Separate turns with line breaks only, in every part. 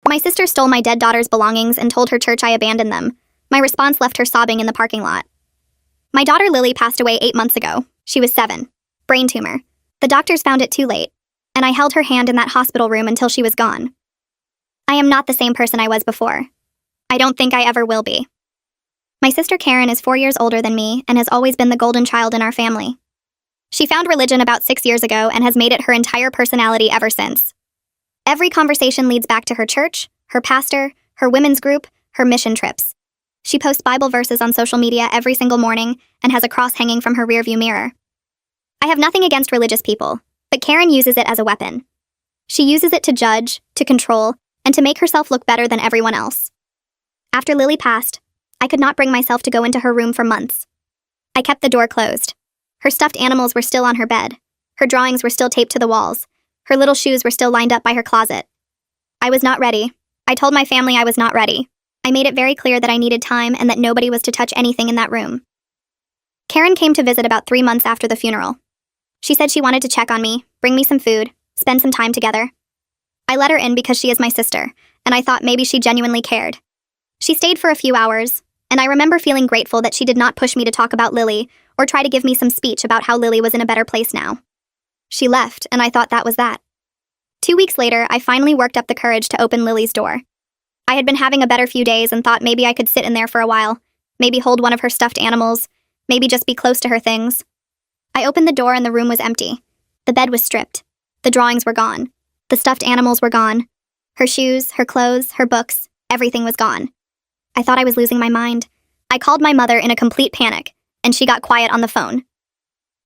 My sister stole my dead daughter's belongings and told her church I abandoned them. My response left her sobbing in the parking lot. My daughter Lily passed away 8 months ago. She was 7. Brain tumor. The doctors found it too late, and I held her hand in that hospital room until she was gone. I am not the same person I was before. I don't think I ever will be. My sister Karen is 4 years older than me and has always been the golden child in our family. She found religion about 6 years ago and has made it her entire personality ever since. Every conversation leads back to her church, her pastor, her women's group, her mission trips. She posts Bible verses on social media every single morning and has a cross hanging from her rearview mirror. I have nothing against religious people, but Karen uses it as a weapon. She uses it to judge, to control, and to make herself look better than everyone else. After Lily passed, I could not bring myself to go into her room for months. I kept the door closed. Her stuffed animals were still on her bed. Her drawings were still taped to the walls. Her little shoes were still lined up by her closet. I was not ready. I told my family I was not ready. I made it very clear that I needed time and that nobody was to touch anything in that room. Karen came to visit about 3 months after the funeral. She said she wanted to check on me, bring me some food, spend some time together. I let her in because she is my sister, and I thought maybe she genuinely cared. She stayed for a few hours, and I remember feeling grateful that she did not push me to talk about Lily or try to give me some speech about how Lily was in a better place now. She left, and I thought that was that. 2 weeks later, I finally worked up the courage to open Lily's door. I had been having a better few days and thought maybe I could sit in there for a while, maybe hold one of her stuffed animals, maybe just be close to her things. I opened the door and the room was empty. The bed was stripped. The drawings were gone. The stuffed animals were gone. Her shoes, her clothes, her books, everything was gone. I thought I was losing my mind. I called my mother in a complete panic, and she got quiet on the phone.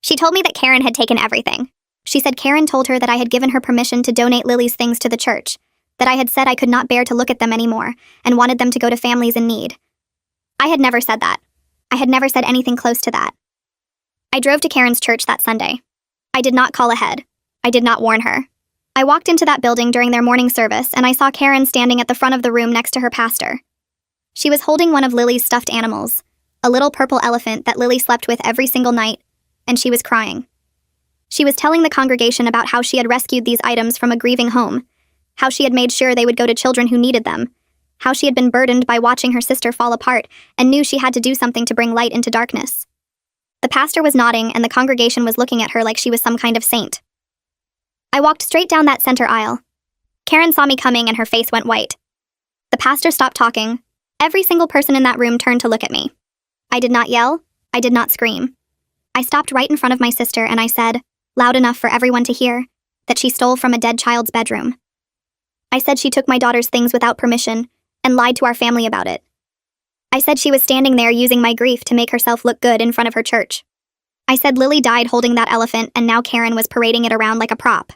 She told me that Karen had taken everything. She said Karen told her that I had given her permission to donate Lily's things to the church, that I had said I could not bear to look at them anymore and wanted them to go to families in need. I had never said that. I had never said anything close to that. I drove to Karen's church that Sunday. I did not call ahead. I did not warn her. I walked into that building during their morning service and I saw Karen standing at the front of the room next to her pastor. She was holding one of Lily's stuffed animals, a little purple elephant that Lily slept with every single night, and she was crying. She was telling the congregation about how she had rescued these items from a grieving home, how she had made sure they would go to children who needed them, how she had been burdened by watching her sister fall apart and knew she had to do something to bring light into darkness. The pastor was nodding and the congregation was looking at her like she was some kind of saint. I walked straight down that center aisle. Karen saw me coming and her face went white. The pastor stopped talking. Every single person in that room turned to look at me. I did not yell. I did not scream. I stopped right in front of my sister and I said, loud enough for everyone to hear, that she stole from a dead child's bedroom. I said she took my daughter's things without permission and lied to our family about it. I said she was standing there using my grief to make herself look good in front of her church. I said Lily died holding that elephant and now Karen was parading it around like a prop.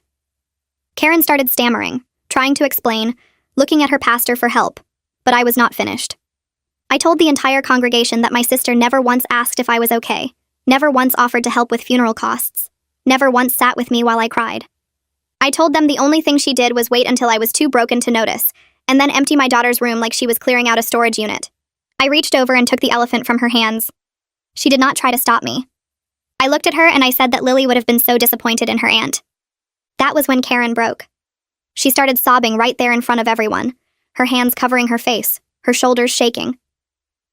Karen started stammering, trying to explain, looking at her pastor for help, but I was not finished. I told the entire congregation that my sister never once asked if I was okay, never once offered to help with funeral costs, never once sat with me while I cried. I told them the only thing she did was wait until I was too broken to notice, and then empty my daughter's room like she was clearing out a storage unit. I reached over and took the elephant from her hands. She did not try to stop me. I looked at her and I said that Lily would have been so disappointed in her aunt. That was when Karen broke. She started sobbing right there in front of everyone, her hands covering her face, her shoulders shaking.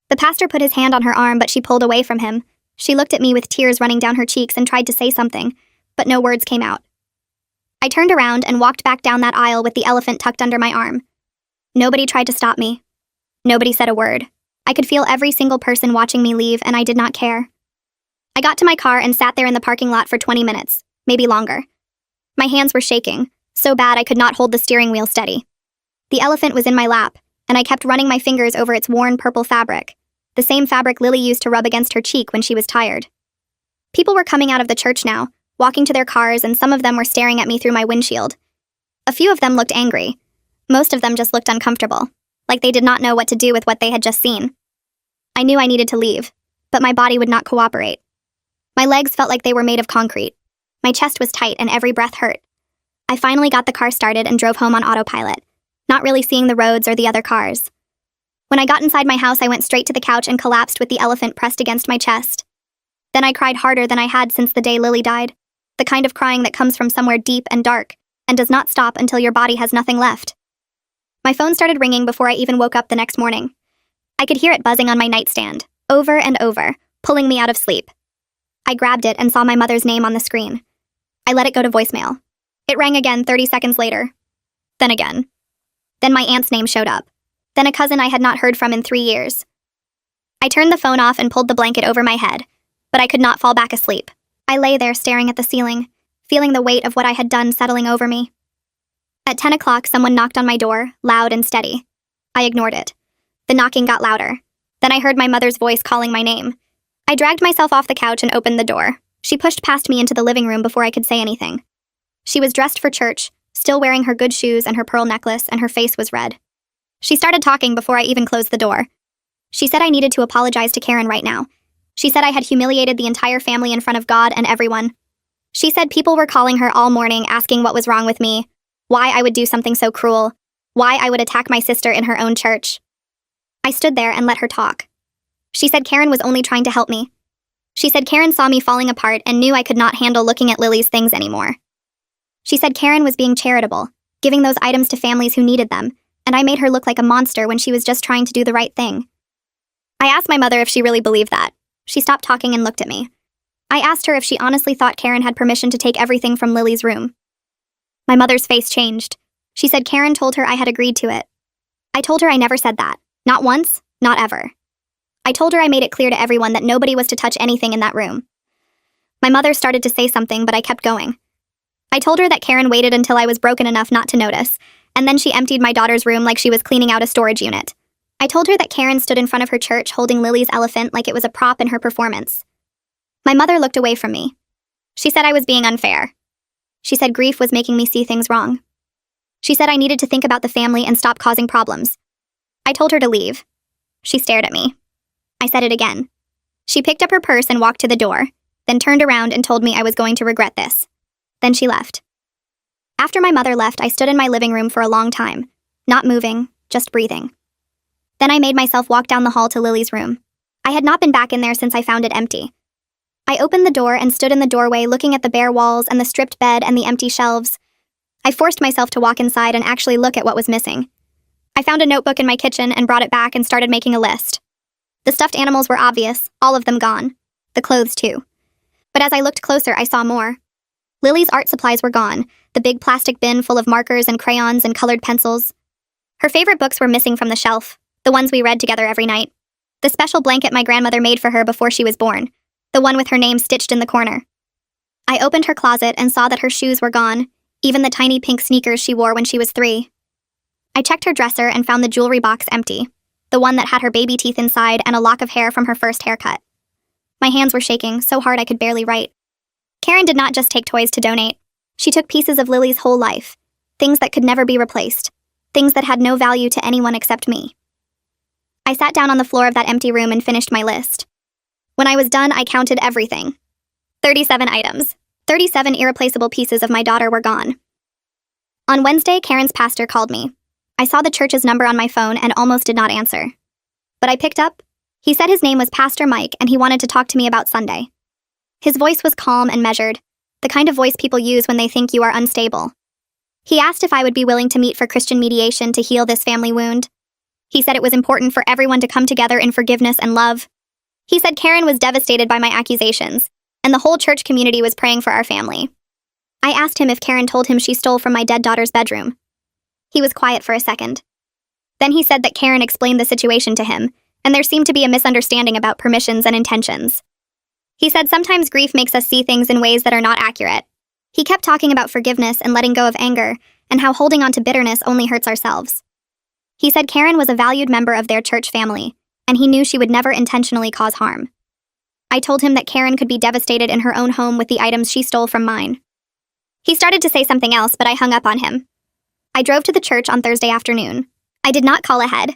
The pastor put his hand on her arm, but she pulled away from him. She looked at me with tears running down her cheeks and tried to say something, but no words came out. I turned around and walked back down that aisle with the elephant tucked under my arm. Nobody tried to stop me. Nobody said a word. I could feel every single person watching me leave, and I did not care. I got to my car and sat there in the parking lot for 20 minutes, maybe longer. My hands were shaking, so bad I could not hold the steering wheel steady. The elephant was in my lap, and I kept running my fingers over its worn purple fabric, the same fabric Lily used to rub against her cheek when she was tired. People were coming out of the church now, walking to their cars, and some of them were staring at me through my windshield. A few of them looked angry. Most of them just looked uncomfortable, like they did not know what to do with what they had just seen. I knew I needed to leave, but my body would not cooperate. My legs felt like they were made of concrete. My chest was tight and every breath hurt. I finally got the car started and drove home on autopilot, not really seeing the roads or the other cars. When I got inside my house, I went straight to the couch and collapsed with the elephant pressed against my chest. Then I cried harder than I had since the day Lily died, the kind of crying that comes from somewhere deep and dark and does not stop until your body has nothing left. My phone started ringing before I even woke up the next morning. I could hear it buzzing on my nightstand, over and over, pulling me out of sleep. I grabbed it and saw my mother's name on the screen. I let it go to voicemail. It rang again 30 seconds later. Then again. Then my aunt's name showed up. Then a cousin I had not heard from in 3 years. I turned the phone off and pulled the blanket over my head, but I could not fall back asleep. I lay there staring at the ceiling, feeling the weight of what I had done settling over me. At 10 o'clock, someone knocked on my door, loud and steady. I ignored it. The knocking got louder. Then I heard my mother's voice calling my name. I dragged myself off the couch and opened the door. She pushed past me into the living room before I could say anything. She was dressed for church, still wearing her good shoes and her pearl necklace, and her face was red. She started talking before I even closed the door. She said I needed to apologize to Karen right now. She said I had humiliated the entire family in front of God and everyone. She said people were calling her all morning asking what was wrong with me, why I would do something so cruel, why I would attack my sister in her own church. I stood there and let her talk. She said Karen was only trying to help me. She said Karen saw me falling apart and knew I could not handle looking at Lily's things anymore. She said Karen was being charitable, giving those items to families who needed them, and I made her look like a monster when she was just trying to do the right thing. I asked my mother if she really believed that. She stopped talking and looked at me. I asked her if she honestly thought Karen had permission to take everything from Lily's room. My mother's face changed. She said Karen told her I had agreed to it. I told her I never said that. Not once, not ever. I told her I made it clear to everyone that nobody was to touch anything in that room. My mother started to say something, but I kept going. I told her that Karen waited until I was broken enough not to notice, and then she emptied my daughter's room like she was cleaning out a storage unit. I told her that Karen stood in front of her church holding Lily's elephant like it was a prop in her performance. My mother looked away from me. She said I was being unfair. She said grief was making me see things wrong. She said I needed to think about the family and stop causing problems. I told her to leave. She stared at me. I said it again. She picked up her purse and walked to the door, then turned around and told me I was going to regret this. Then she left. After my mother left, I stood in my living room for a long time, not moving, just breathing. Then I made myself walk down the hall to Lily's room. I had not been back in there since I found it empty. I opened the door and stood in the doorway looking at the bare walls and the stripped bed and the empty shelves. I forced myself to walk inside and actually look at what was missing. I found a notebook in my kitchen and brought it back and started making a list. The stuffed animals were obvious, all of them gone. The clothes too. But as I looked closer, I saw more. Lily's art supplies were gone, the big plastic bin full of markers and crayons and colored pencils. Her favorite books were missing from the shelf, the ones we read together every night. The special blanket my grandmother made for her before she was born, the one with her name stitched in the corner. I opened her closet and saw that her shoes were gone, even the tiny pink sneakers she wore when she was 3. I checked her dresser and found the jewelry box empty, the one that had her baby teeth inside and a lock of hair from her first haircut. My hands were shaking so hard I could barely write. Karen did not just take toys to donate. She took pieces of Lily's whole life, things that could never be replaced, things that had no value to anyone except me. I sat down on the floor of that empty room and finished my list. When I was done, I counted everything. 37 items. 37 irreplaceable pieces of my daughter were gone. On Wednesday, Karen's pastor called me. I saw the church's number on my phone and almost did not answer. But I picked up. He said his name was Pastor Mike and he wanted to talk to me about Sunday. His voice was calm and measured, the kind of voice people use when they think you are unstable. He asked if I would be willing to meet for Christian mediation to heal this family wound. He said it was important for everyone to come together in forgiveness and love. He said Karen was devastated by my accusations, and the whole church community was praying for our family. I asked him if Karen told him she stole from my dead daughter's bedroom. He was quiet for a second. Then he said that Karen explained the situation to him, and there seemed to be a misunderstanding about permissions and intentions. He said sometimes grief makes us see things in ways that are not accurate. He kept talking about forgiveness and letting go of anger, and how holding on to bitterness only hurts ourselves. He said Karen was a valued member of their church family, and he knew she would never intentionally cause harm. I told him that Karen could be devastated in her own home with the items she stole from mine. He started to say something else, but I hung up on him. I drove to the church on Thursday afternoon. I did not call ahead.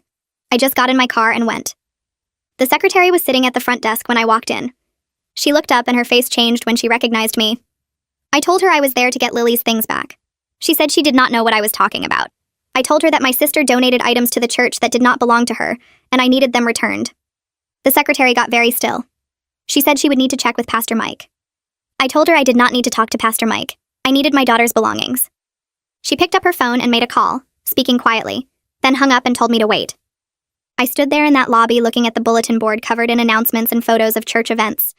I just got in my car and went. The secretary was sitting at the front desk when I walked in. She looked up and her face changed when she recognized me. I told her I was there to get Lily's things back. She said she did not know what I was talking about. I told her that my sister donated items to the church that did not belong to her, and I needed them returned. The secretary got very still. She said she would need to check with Pastor Mike. I told her I did not need to talk to Pastor Mike. I needed my daughter's belongings. She picked up her phone and made a call, speaking quietly. then hung up and told me to wait. I stood there in that lobby looking at the bulletin board covered in announcements and photos of church events.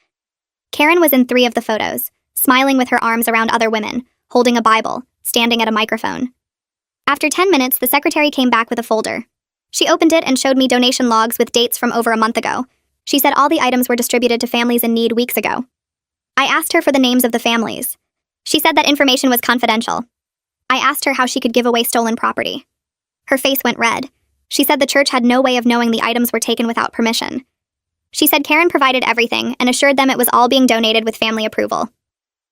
Karen was in 3 of the photos, smiling with her arms around other women, holding a Bible, standing at a microphone. After 10 minutes, the secretary came back with a folder. She opened it and showed me donation logs with dates from over a month ago. She said all the items were distributed to families in need weeks ago. I asked her for the names of the families. She said that information was confidential. I asked her how she could give away stolen property. Her face went red. She said the church had no way of knowing the items were taken without permission. She said Karen provided everything and assured them it was all being donated with family approval.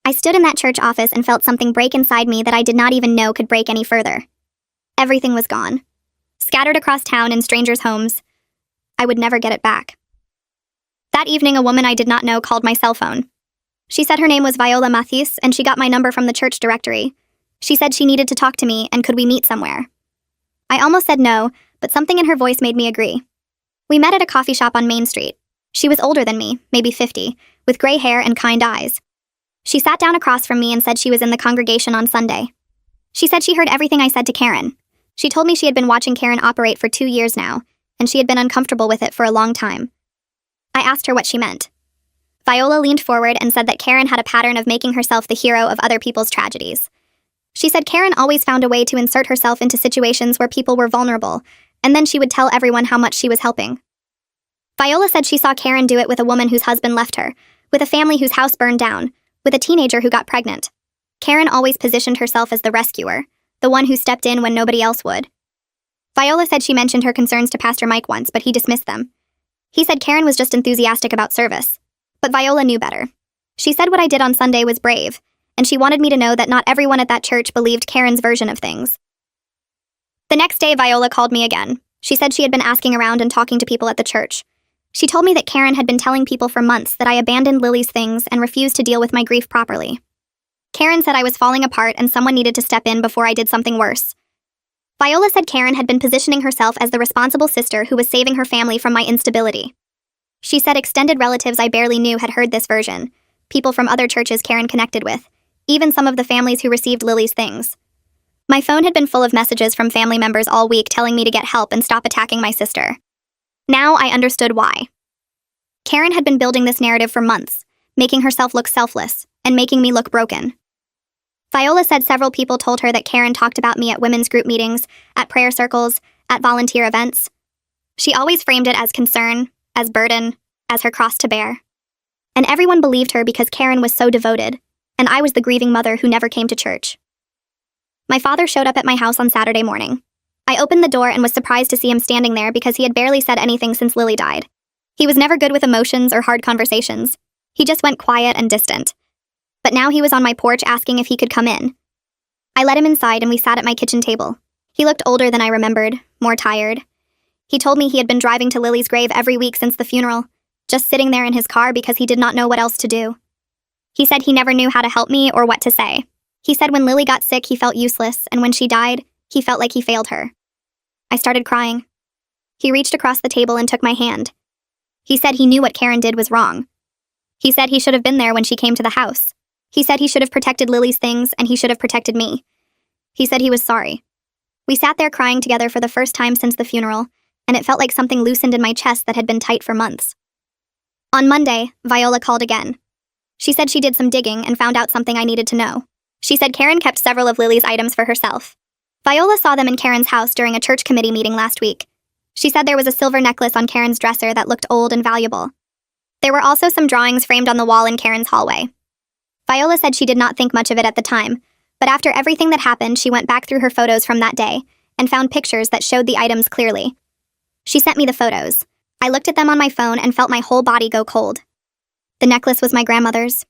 I stood in that church office and felt something break inside me that I did not even know could break any further. Everything was gone. Scattered across town in strangers' homes. I would never get it back. That evening, a woman I did not know called my cell phone. She said her name was Viola Matthis, and she got my number from the church directory. She said she needed to talk to me, and could we meet somewhere? I almost said no, but something in her voice made me agree. We met at a coffee shop on Main Street. She was older than me, maybe 50, with gray hair and kind eyes. She sat down across from me and said she was in the congregation on Sunday. She said she heard everything I said to Karen. She told me she had been watching Karen operate for 2 years now, and she had been uncomfortable with it for a long time. I asked her what she meant. Viola leaned forward and said that Karen had a pattern of making herself the hero of other people's tragedies. She said Karen always found a way to insert herself into situations where people were vulnerable, and then she would tell everyone how much she was helping. Viola said she saw Karen do it with a woman whose husband left her, with a family whose house burned down, with a teenager who got pregnant. Karen always positioned herself as the rescuer, the one who stepped in when nobody else would. Viola said she mentioned her concerns to Pastor Mike once, but he dismissed them. He said Karen was just enthusiastic about service. But Viola knew better. She said what I did on Sunday was brave, and she wanted me to know that not everyone at that church believed Karen's version of things. The next day, Viola called me again. She said she had been asking around and talking to people at the church. She told me that Karen had been telling people for months that I abandoned Lily's things and refused to deal with my grief properly. Karen said I was falling apart and someone needed to step in before I did something worse. Viola said Karen had been positioning herself as the responsible sister who was saving her family from my instability. She said extended relatives I barely knew had heard this version, people from other churches Karen connected with, even some of the families who received Lily's things. My phone had been full of messages from family members all week telling me to get help and stop attacking my sister. Now I understood why. Karen had been building this narrative for months, making herself look selfless, and making me look broken. Viola said several people told her that Karen talked about me at women's group meetings, at prayer circles, at volunteer events. She always framed it as concern, as burden, as her cross to bear. And everyone believed her because Karen was so devoted, and I was the grieving mother who never came to church. My father showed up at my house on Saturday morning. I opened the door and was surprised to see him standing there because he had barely said anything since Lily died. He was never good with emotions or hard conversations. He just went quiet and distant. But now he was on my porch asking if he could come in. I let him inside and we sat at my kitchen table. He looked older than I remembered, more tired. He told me he had been driving to Lily's grave every week since the funeral, just sitting there in his car because he did not know what else to do. He said he never knew how to help me or what to say. He said when Lily got sick, he felt useless, and when she died, he felt like he failed her. I started crying. He reached across the table and took my hand. He said he knew what Karen did was wrong. He said he should have been there when she came to the house. He said he should have protected Lily's things, and he should have protected me. He said he was sorry. We sat there crying together for the first time since the funeral, and it felt like something loosened in my chest that had been tight for months. On Monday, Viola called again. She said she did some digging and found out something I needed to know. She said Karen kept several of Lily's items for herself. Viola saw them in Karen's house during a church committee meeting last week. She said there was a silver necklace on Karen's dresser that looked old and valuable. There were also some drawings framed on the wall in Karen's hallway. Viola said she did not think much of it at the time, but after everything that happened, she went back through her photos from that day and found pictures that showed the items clearly. She sent me the photos. I looked at them on my phone and felt my whole body go cold. The necklace was my grandmother's.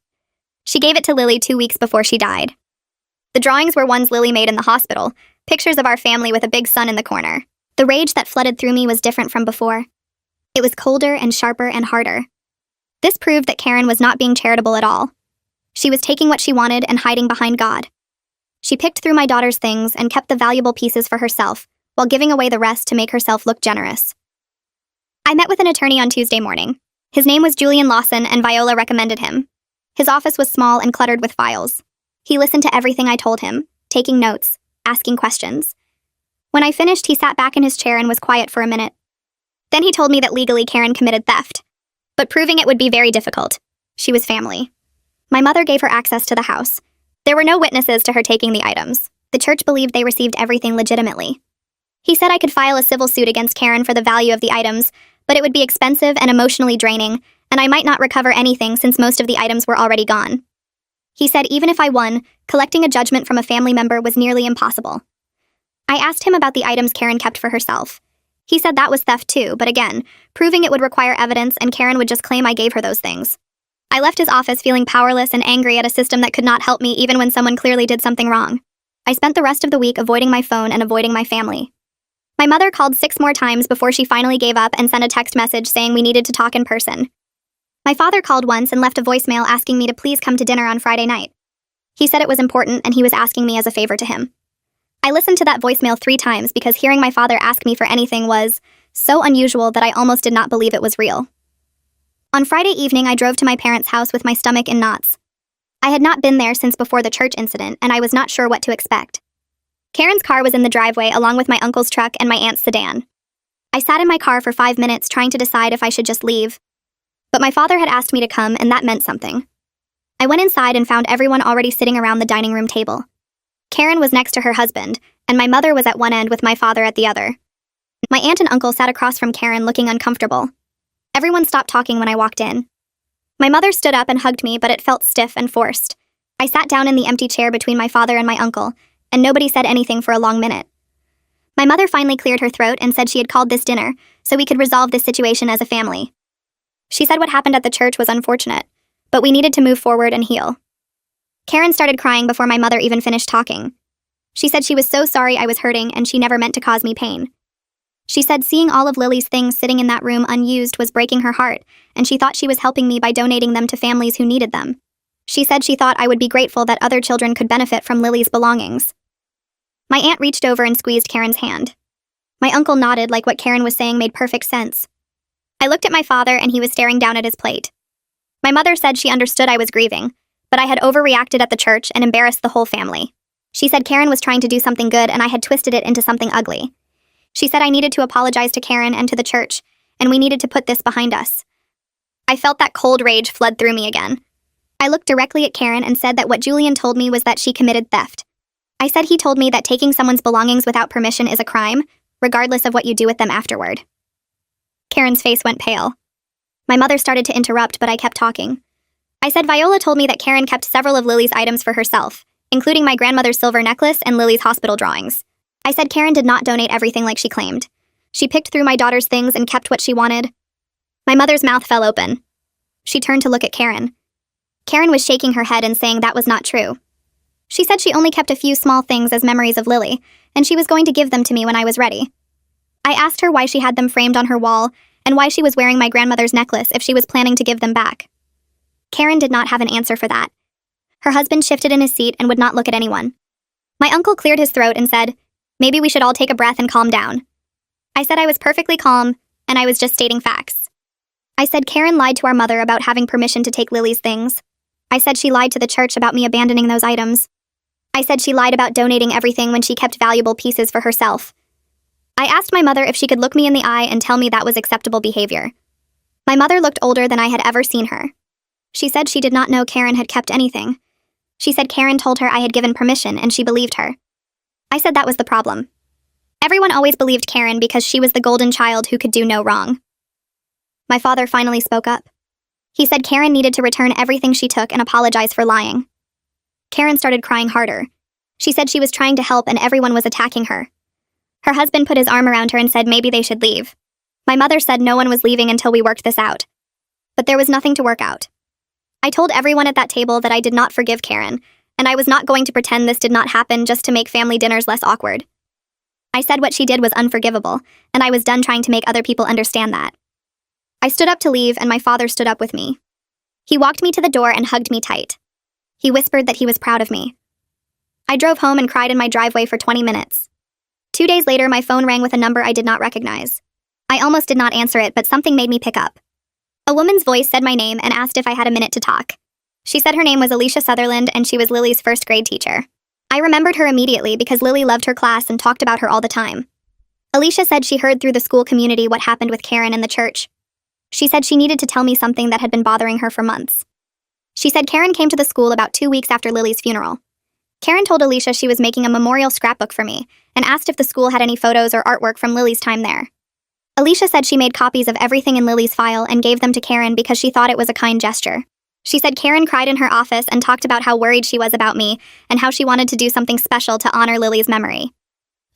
She gave it to Lily 2 weeks before she died. The drawings were ones Lily made in the hospital, pictures of our family with a big sun in the corner. The rage that flooded through me was different from before. It was colder and sharper and harder. This proved that Karen was not being charitable at all. She was taking what she wanted and hiding behind God. She picked through my daughter's things and kept the valuable pieces for herself, while giving away the rest to make herself look generous. I met with an attorney on Tuesday morning. His name was Julian Lawson, and Viola recommended him. His office was small and cluttered with files. He listened to everything I told him, taking notes, asking questions. When I finished, he sat back in his chair and was quiet for a minute. Then he told me that legally Karen committed theft, but proving it would be very difficult. She was family. My mother gave her access to the house. There were no witnesses to her taking the items. The church believed they received everything legitimately. He said I could file a civil suit against Karen for the value of the items, but it would be expensive and emotionally draining, and I might not recover anything since most of the items were already gone. He said even if I won, collecting a judgment from a family member was nearly impossible. I asked him about the items Karen kept for herself. He said that was theft too, but again, proving it would require evidence and Karen would just claim I gave her those things. I left his office feeling powerless and angry at a system that could not help me even when someone clearly did something wrong. I spent the rest of the week avoiding my phone and avoiding my family. My mother called 6 more times before she finally gave up and sent a text message saying we needed to talk in person. My father called once and left a voicemail asking me to please come to dinner on Friday night. He said it was important and he was asking me as a favor to him. I listened to that voicemail 3 times because hearing my father ask me for anything was so unusual that I almost did not believe it was real. On Friday evening, I drove to my parents' house with my stomach in knots. I had not been there since before the church incident, and I was not sure what to expect. Karen's car was in the driveway along with my uncle's truck and my aunt's sedan. I sat in my car for 5 minutes trying to decide if I should just leave. But my father had asked me to come, and that meant something. I went inside and found everyone already sitting around the dining room table. Karen was next to her husband, and my mother was at one end with my father at the other. My aunt and uncle sat across from Karen looking uncomfortable. Everyone stopped talking when I walked in. My mother stood up and hugged me, but it felt stiff and forced. I sat down in the empty chair between my father and my uncle, and nobody said anything for a long minute. My mother finally cleared her throat and said she had called this dinner so we could resolve this situation as a family. She said what happened at the church was unfortunate, but we needed to move forward and heal. Karen started crying before my mother even finished talking. She said she was so sorry I was hurting and she never meant to cause me pain. She said seeing all of Lily's things sitting in that room unused was breaking her heart, and she thought she was helping me by donating them to families who needed them. She said she thought I would be grateful that other children could benefit from Lily's belongings. My aunt reached over and squeezed Karen's hand. My uncle nodded like what Karen was saying made perfect sense. I looked at my father and he was staring down at his plate. My mother said she understood I was grieving, but I had overreacted at the church and embarrassed the whole family. She said Karen was trying to do something good and I had twisted it into something ugly. She said I needed to apologize to Karen and to the church, and we needed to put this behind us. I felt that cold rage flood through me again. I looked directly at Karen and said that what Julian told me was that she committed theft. I said he told me that taking someone's belongings without permission is a crime, regardless of what you do with them afterward. Karen's face went pale. My mother started to interrupt, but I kept talking. I said Viola told me that Karen kept several of Lily's items for herself, including my grandmother's silver necklace and Lily's hospital drawings. I said Karen did not donate everything like she claimed. She picked through my daughter's things and kept what she wanted. My mother's mouth fell open. She turned to look at Karen. Karen was shaking her head and saying that was not true. She said she only kept a few small things as memories of Lily, and she was going to give them to me when I was ready. I asked her why she had them framed on her wall and why she was wearing my grandmother's necklace if she was planning to give them back. Karen did not have an answer for that. Her husband shifted in his seat and would not look at anyone. My uncle cleared his throat and said, "Maybe we should all take a breath and calm down." I said I was perfectly calm, and I was just stating facts. I said Karen lied to our mother about having permission to take Lily's things. I said she lied to the church about me abandoning those items. I said she lied about donating everything when she kept valuable pieces for herself. I asked my mother if she could look me in the eye and tell me that was acceptable behavior. My mother looked older than I had ever seen her. She said she did not know Karen had kept anything. She said Karen told her I had given permission and she believed her. I said that was the problem. Everyone always believed Karen because she was the golden child who could do no wrong. My father finally spoke up. He said Karen needed to return everything she took and apologize for lying. Karen started crying harder. She said she was trying to help and everyone was attacking her. Her husband put his arm around her and said maybe they should leave. My mother said no one was leaving until we worked this out. But there was nothing to work out. I told everyone at that table that I did not forgive Karen, and I was not going to pretend this did not happen just to make family dinners less awkward. I said what she did was unforgivable, and I was done trying to make other people understand that. I stood up to leave, and my father stood up with me. He walked me to the door and hugged me tight. He whispered that he was proud of me. I drove home and cried in my driveway for 20 minutes. 2 days later, my phone rang with a number I did not recognize. I almost did not answer it, but something made me pick up. A woman's voice said my name and asked if I had a minute to talk. She said her name was Alicia Sutherland and she was Lily's first grade teacher. I remembered her immediately because Lily loved her class and talked about her all the time. Alicia said she heard through the school community what happened with Karen in the church. She said she needed to tell me something that had been bothering her for months. She said Karen came to the school about 2 weeks after Lily's funeral. Karen told Alicia she was making a memorial scrapbook for me and asked if the school had any photos or artwork from Lily's time there. Alicia said she made copies of everything in Lily's file and gave them to Karen because she thought it was a kind gesture. She said Karen cried in her office and talked about how worried she was about me and how she wanted to do something special to honor Lily's memory.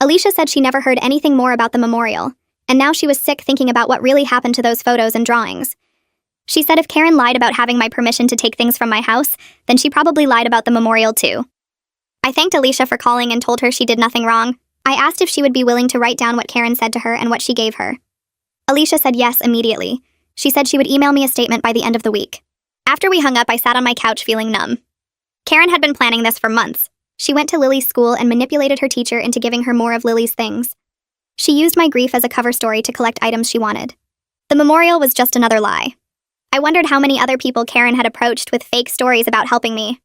Alicia said she never heard anything more about the memorial, and now she was sick thinking about what really happened to those photos and drawings. She said if Karen lied about having my permission to take things from my house, then she probably lied about the memorial too. I thanked Alicia for calling and told her she did nothing wrong. I asked if she would be willing to write down what Karen said to her and what she gave her. Alicia said yes immediately. She said she would email me a statement by the end of the week. After we hung up, I sat on my couch feeling numb. Karen had been planning this for months. She went to Lily's school and manipulated her teacher into giving her more of Lily's things. She used my grief as a cover story to collect items she wanted. The memorial was just another lie. I wondered how many other people Karen had approached with fake stories about helping me.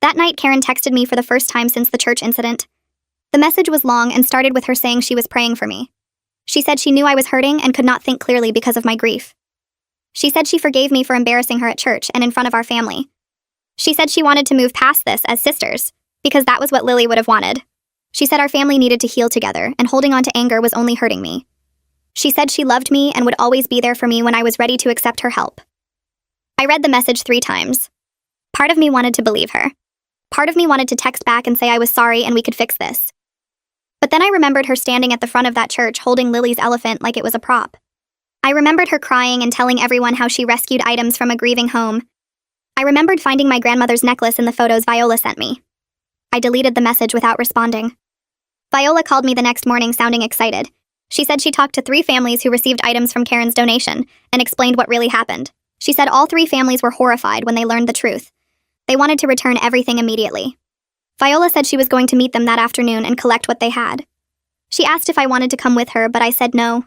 That night, Karen texted me for the first time since the church incident. The message was long and started with her saying she was praying for me. She said she knew I was hurting and could not think clearly because of my grief. She said she forgave me for embarrassing her at church and in front of our family. She said she wanted to move past this as sisters, because that was what Lily would have wanted. She said our family needed to heal together, and holding on to anger was only hurting me. She said she loved me and would always be there for me when I was ready to accept her help. I read the message 3 times. Part of me wanted to believe her. Part of me wanted to text back and say I was sorry and we could fix this. But then I remembered her standing at the front of that church holding Lily's elephant like it was a prop. I remembered her crying and telling everyone how she rescued items from a grieving home. I remembered finding my grandmother's necklace in the photos Viola sent me. I deleted the message without responding. Viola called me the next morning sounding excited. She said she talked to 3 families who received items from Karen's donation and explained what really happened. She said all 3 families were horrified when they learned the truth. They wanted to return everything immediately. Viola said she was going to meet them that afternoon and collect what they had. She asked if I wanted to come with her, but I said no.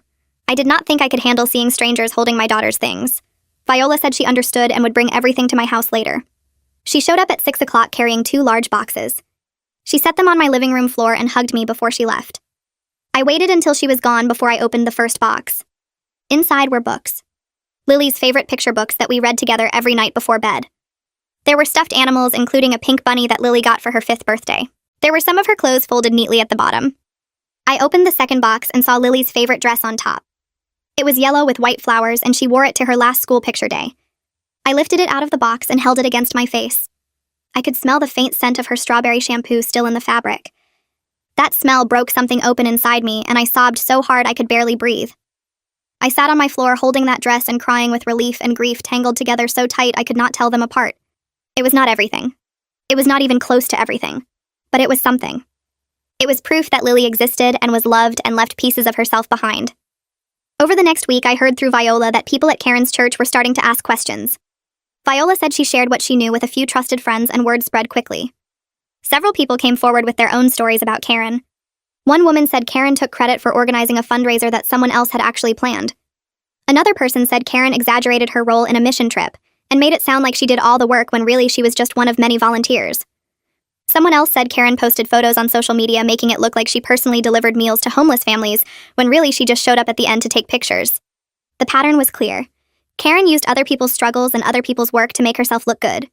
I did not think I could handle seeing strangers holding my daughter's things. Viola said she understood and would bring everything to my house later. She showed up at 6 o'clock carrying 2 large boxes. She set them on my living room floor and hugged me before she left. I waited until she was gone before I opened the first box. Inside were books. Lily's favorite picture books that we read together every night before bed. There were stuffed animals, including a pink bunny that Lily got for her 5th birthday. There were some of her clothes folded neatly at the bottom. I opened the second box and saw Lily's favorite dress on top. It was yellow with white flowers, and she wore it to her last school picture day. I lifted it out of the box and held it against my face. I could smell the faint scent of her strawberry shampoo still in the fabric. That smell broke something open inside me, and I sobbed so hard I could barely breathe. I sat on my floor holding that dress and crying with relief and grief tangled together so tight I could not tell them apart. It was not everything. It was not even close to everything. But it was something. It was proof that Lily existed and was loved and left pieces of herself behind. Over the next week, I heard through Viola that people at Karen's church were starting to ask questions. Viola said she shared what she knew with a few trusted friends and word spread quickly. Several people came forward with their own stories about Karen. One woman said Karen took credit for organizing a fundraiser that someone else had actually planned. Another person said Karen exaggerated her role in a mission trip and made it sound like she did all the work when really she was just one of many volunteers. Someone else said Karen posted photos on social media making it look like she personally delivered meals to homeless families when really she just showed up at the end to take pictures. The pattern was clear. Karen used other people's struggles and other people's work to make herself look good.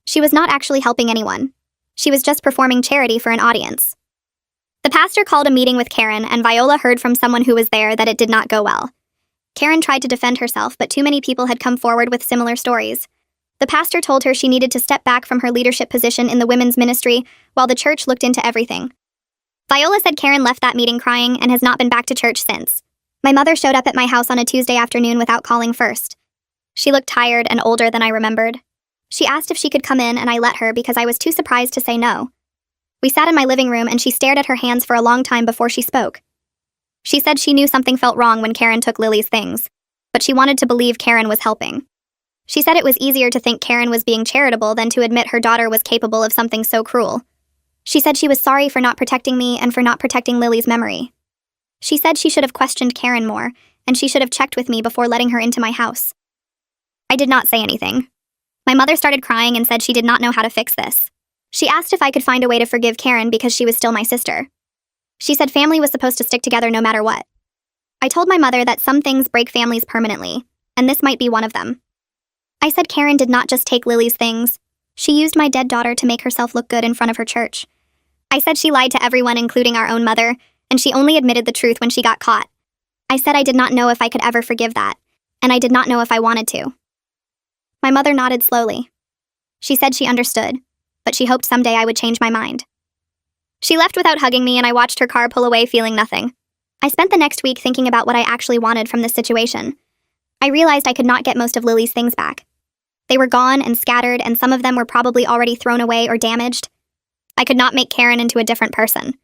She was not actually helping anyone. She was just performing charity for an audience. The pastor called a meeting with Karen, and Viola heard from someone who was there that it did not go well. Karen tried to defend herself, but too many people had come forward with similar stories. The pastor told her she needed to step back from her leadership position in the women's ministry while the church looked into everything. Viola said Karen left that meeting crying and has not been back to church since. My mother showed up at my house on a Tuesday afternoon without calling first. She looked tired and older than I remembered. She asked if she could come in, and I let her because I was too surprised to say no. We sat in my living room and she stared at her hands for a long time before she spoke. She said she knew something felt wrong when Karen took Lily's things, but she wanted to believe Karen was helping. She said it was easier to think Karen was being charitable than to admit her daughter was capable of something so cruel. She said she was sorry for not protecting me and for not protecting Lily's memory. She said she should have questioned Karen more, and she should have checked with me before letting her into my house. I did not say anything. My mother started crying and said she did not know how to fix this. She asked if I could find a way to forgive Karen because she was still my sister. She said family was supposed to stick together no matter what. I told my mother that some things break families permanently, and this might be one of them. I said Karen did not just take Lily's things. She used my dead daughter to make herself look good in front of her church. I said she lied to everyone, including our own mother, and she only admitted the truth when she got caught. I said I did not know if I could ever forgive that, and I did not know if I wanted to. My mother nodded slowly. She said she understood, but she hoped someday I would change my mind. She left without hugging me, and I watched her car pull away feeling nothing. I spent the next week thinking about what I actually wanted from this situation. I realized I could not get most of Lily's things back. They were gone and scattered, and some of them were probably already thrown away or damaged. I could not make Karen into a different person.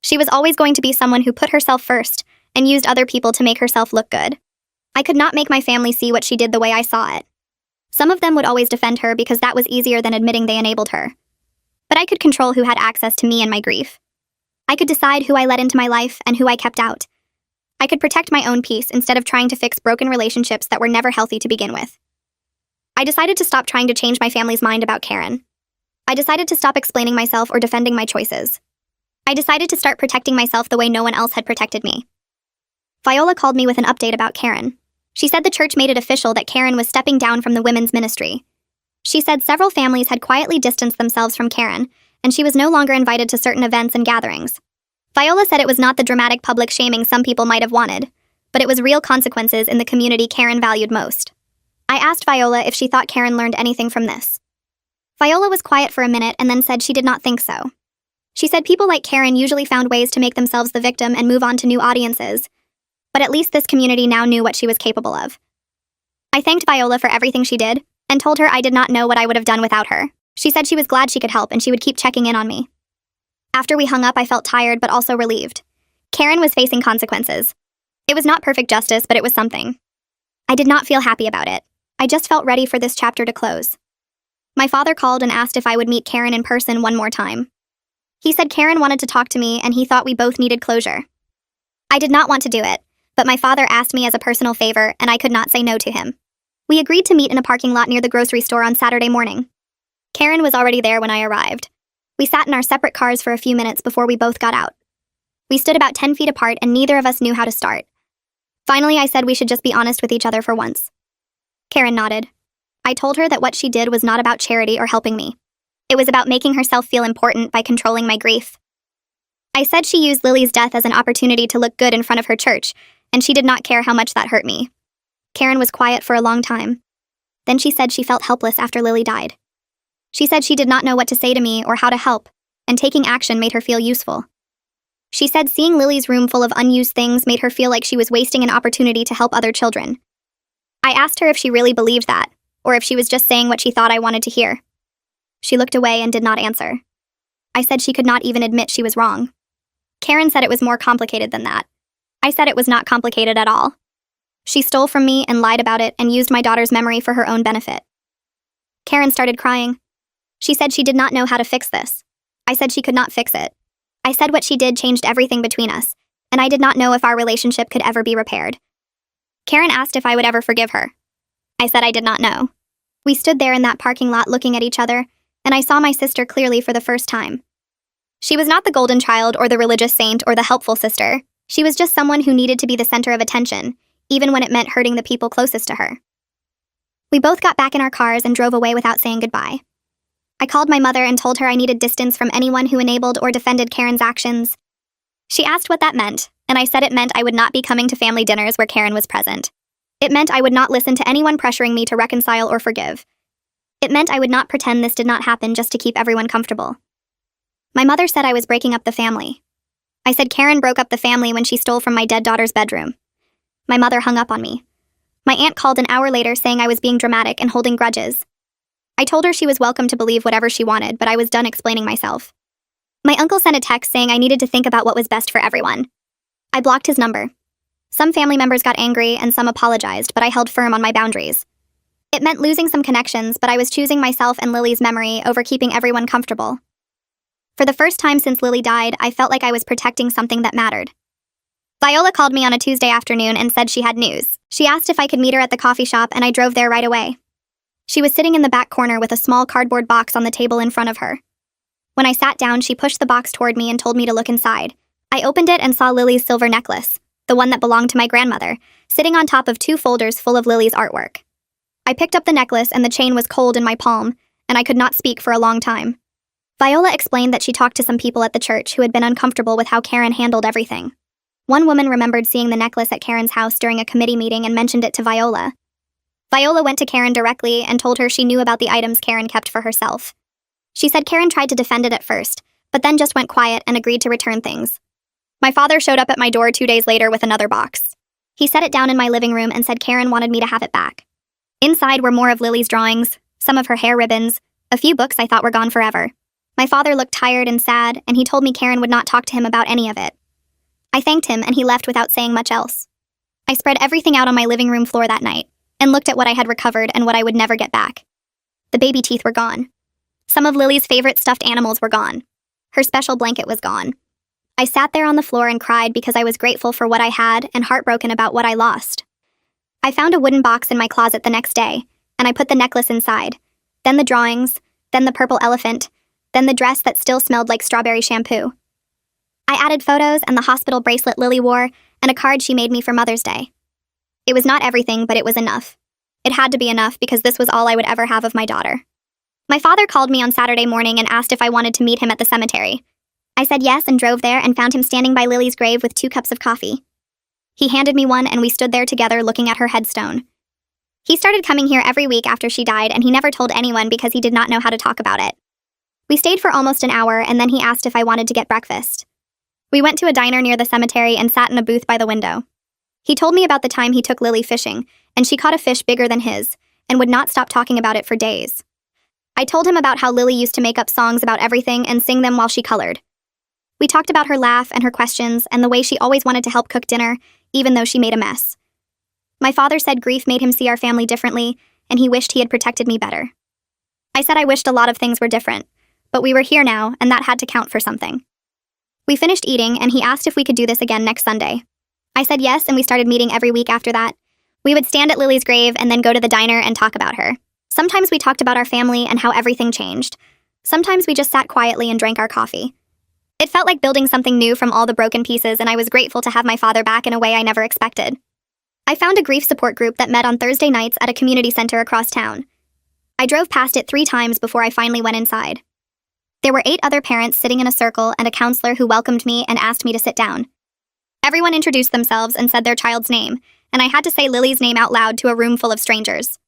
She was always going to be someone who put herself first and used other people to make herself look good. I could not make my family see what she did the way I saw it. Some of them would always defend her because that was easier than admitting they enabled her. But I could control who had access to me and my grief. I could decide who I let into my life and who I kept out. I could protect my own peace instead of trying to fix broken relationships that were never healthy to begin with. I decided to stop trying to change my family's mind about Karen. I decided to stop explaining myself or defending my choices. I decided to start protecting myself the way no one else had protected me. Viola called me with an update about Karen. She said the church made it official that Karen was stepping down from the women's ministry. She said several families had quietly distanced themselves from Karen, and she was no longer invited to certain events and gatherings. Viola said it was not the dramatic public shaming some people might have wanted, but it was real consequences in the community Karen valued most. I asked Viola if she thought Karen learned anything from this. Viola was quiet for a minute and then said she did not think so. She said people like Karen usually found ways to make themselves the victim and move on to new audiences, but at least this community now knew what she was capable of. I thanked Viola for everything she did, and told her I did not know what I would have done without her. She said she was glad she could help and she would keep checking in on me. After we hung up, I felt tired but also relieved. Karen was facing consequences. It was not perfect justice, but it was something. I did not feel happy about it. I just felt ready for this chapter to close. My father called and asked if I would meet Karen in person one more time. He said Karen wanted to talk to me and he thought we both needed closure. I did not want to do it, but my father asked me as a personal favor and I could not say no to him. We agreed to meet in a parking lot near the grocery store on Saturday morning. Karen was already there when I arrived. We sat in our separate cars for a few minutes before we both got out. We stood about 10 feet apart and neither of us knew how to start. Finally, I said we should just be honest with each other for once. Karen nodded. I told her that what she did was not about charity or helping me. It was about making herself feel important by controlling my grief. I said she used Lily's death as an opportunity to look good in front of her church, and she did not care how much that hurt me. Karen was quiet for a long time. Then she said she felt helpless after Lily died. She said she did not know what to say to me or how to help, and taking action made her feel useful. She said seeing Lily's room full of unused things made her feel like she was wasting an opportunity to help other children. I asked her if she really believed that, or if she was just saying what she thought I wanted to hear. She looked away and did not answer. I said she could not even admit she was wrong. Karen said it was more complicated than that. I said it was not complicated at all. She stole from me and lied about it and used my daughter's memory for her own benefit. Karen started crying. She said she did not know how to fix this. I said she could not fix it. I said what she did changed everything between us, and I did not know if our relationship could ever be repaired. Karen asked if I would ever forgive her. I said I did not know. We stood there in that parking lot looking at each other, and I saw my sister clearly for the first time. She was not the golden child or the religious saint or the helpful sister. She was just someone who needed to be the center of attention, even when it meant hurting the people closest to her. We both got back in our cars and drove away without saying goodbye. I called my mother and told her I needed distance from anyone who enabled or defended Karen's actions. She asked what that meant, and I said it meant I would not be coming to family dinners where Karen was present. It meant I would not listen to anyone pressuring me to reconcile or forgive. It meant I would not pretend this did not happen just to keep everyone comfortable. My mother said I was breaking up the family. I said Karen broke up the family when she stole from my dead daughter's bedroom. My mother hung up on me. My aunt called an hour later saying I was being dramatic and holding grudges. I told her she was welcome to believe whatever she wanted, but I was done explaining myself. My uncle sent a text saying I needed to think about what was best for everyone. I blocked his number. Some family members got angry and some apologized, but I held firm on my boundaries. It meant losing some connections, but I was choosing myself and Lily's memory over keeping everyone comfortable. For the first time since Lily died, I felt like I was protecting something that mattered. Viola called me on a Tuesday afternoon and said she had news. She asked if I could meet her at the coffee shop, and I drove there right away. She was sitting in the back corner with a small cardboard box on the table in front of her. When I sat down, she pushed the box toward me and told me to look inside. I opened it and saw Lily's silver necklace, the one that belonged to my grandmother, sitting on top of 2 folders full of Lily's artwork. I picked up the necklace and the chain was cold in my palm, and I could not speak for a long time. Viola explained that she talked to some people at the church who had been uncomfortable with how Karen handled everything. One woman remembered seeing the necklace at Karen's house during a committee meeting and mentioned it to Viola. Viola went to Karen directly and told her she knew about the items Karen kept for herself. She said Karen tried to defend it at first, but then just went quiet and agreed to return things. My father showed up at my door 2 days later with another box. He set it down in my living room and said Karen wanted me to have it back. Inside were more of Lily's drawings, some of her hair ribbons, a few books I thought were gone forever. My father looked tired and sad, and he told me Karen would not talk to him about any of it. I thanked him, and he left without saying much else. I spread everything out on my living room floor that night, and looked at what I had recovered and what I would never get back. The baby teeth were gone. Some of Lily's favorite stuffed animals were gone. Her special blanket was gone. I sat there on the floor and cried because I was grateful for what I had and heartbroken about what I lost. I found a wooden box in my closet the next day, and I put the necklace inside, then the drawings, then the purple elephant, then the dress that still smelled like strawberry shampoo. I added photos and the hospital bracelet Lily wore and a card she made me for Mother's Day. It was not everything, but it was enough. It had to be enough because this was all I would ever have of my daughter. My father called me on Saturday morning and asked if I wanted to meet him at the cemetery. I said yes and drove there and found him standing by Lily's grave with 2 cups of coffee. He handed me one and we stood there together looking at her headstone. He started coming here every week after she died and he never told anyone because he did not know how to talk about it. We stayed for almost an hour and then he asked if I wanted to get breakfast. We went to a diner near the cemetery and sat in a booth by the window. He told me about the time he took Lily fishing, and she caught a fish bigger than his, and would not stop talking about it for days. I told him about how Lily used to make up songs about everything and sing them while she colored. We talked about her laugh and her questions and the way she always wanted to help cook dinner, even though she made a mess. My father said grief made him see our family differently, and he wished he had protected me better. I said I wished a lot of things were different, but we were here now, and that had to count for something. We finished eating, and he asked if we could do this again next Sunday. I said yes, and we started meeting every week after that. We would stand at Lily's grave and then go to the diner and talk about her. Sometimes we talked about our family and how everything changed. Sometimes we just sat quietly and drank our coffee. It felt like building something new from all the broken pieces, and I was grateful to have my father back in a way I never expected. I found a grief support group that met on Thursday nights at a community center across town. I drove past it 3 times before I finally went inside. There were 8 other parents sitting in a circle and a counselor who welcomed me and asked me to sit down. Everyone introduced themselves and said their child's name, and I had to say Lily's name out loud to a room full of strangers.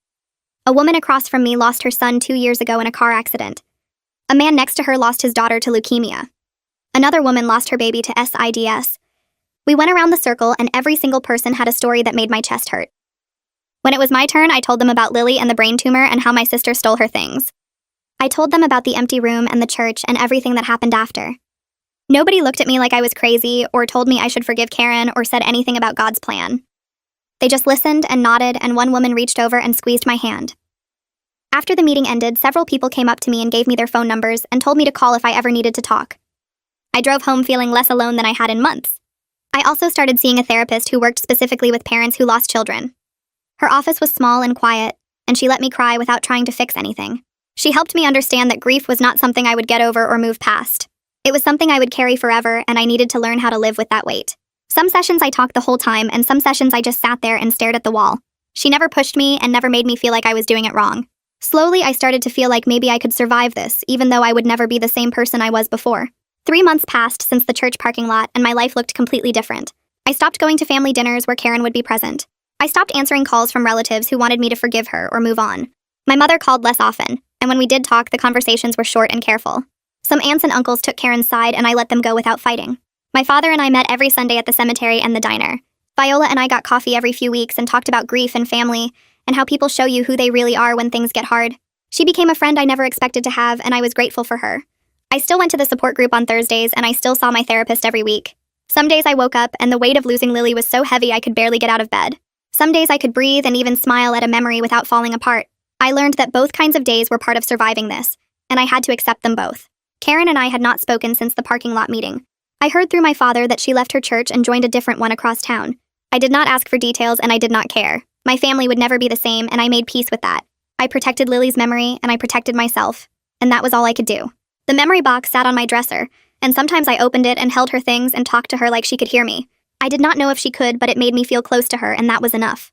A woman across from me lost her son 2 years ago in a car accident. A man next to her lost his daughter to leukemia. Another woman lost her baby to SIDS. We went around the circle and every single person had a story that made my chest hurt. When it was my turn, I told them about Lily and the brain tumor and how my sister stole her things. I told them about the empty room and the church and everything that happened after. Nobody looked at me like I was crazy or told me I should forgive Karen or said anything about God's plan. They just listened and nodded, and one woman reached over and squeezed my hand. After the meeting ended, several people came up to me and gave me their phone numbers and told me to call if I ever needed to talk. I drove home feeling less alone than I had in months. I also started seeing a therapist who worked specifically with parents who lost children. Her office was small and quiet, and she let me cry without trying to fix anything. She helped me understand that grief was not something I would get over or move past. It was something I would carry forever, and I needed to learn how to live with that weight. Some sessions I talked the whole time, and some sessions I just sat there and stared at the wall. She never pushed me and never made me feel like I was doing it wrong. Slowly, I started to feel like maybe I could survive this, even though I would never be the same person I was before. 3 months passed since the church parking lot, and my life looked completely different. I stopped going to family dinners where Karen would be present. I stopped answering calls from relatives who wanted me to forgive her or move on. My mother called less often, and when we did talk, the conversations were short and careful. Some aunts and uncles took Karen's side, and I let them go without fighting. My father and I met every Sunday at the cemetery and the diner. Viola and I got coffee every few weeks and talked about grief and family, and how people show you who they really are when things get hard. She became a friend I never expected to have, and I was grateful for her. I still went to the support group on Thursdays, and I still saw my therapist every week. Some days I woke up, and the weight of losing Lily was so heavy I could barely get out of bed. Some days I could breathe and even smile at a memory without falling apart. I learned that both kinds of days were part of surviving this, and I had to accept them both. Karen and I had not spoken since the parking lot meeting. I heard through my father that she left her church and joined a different one across town. I did not ask for details, and I did not care. My family would never be the same, and I made peace with that. I protected Lily's memory, and I protected myself, and that was all I could do. The memory box sat on my dresser, and sometimes I opened it and held her things and talked to her like she could hear me. I did not know if she could, but it made me feel close to her, and that was enough.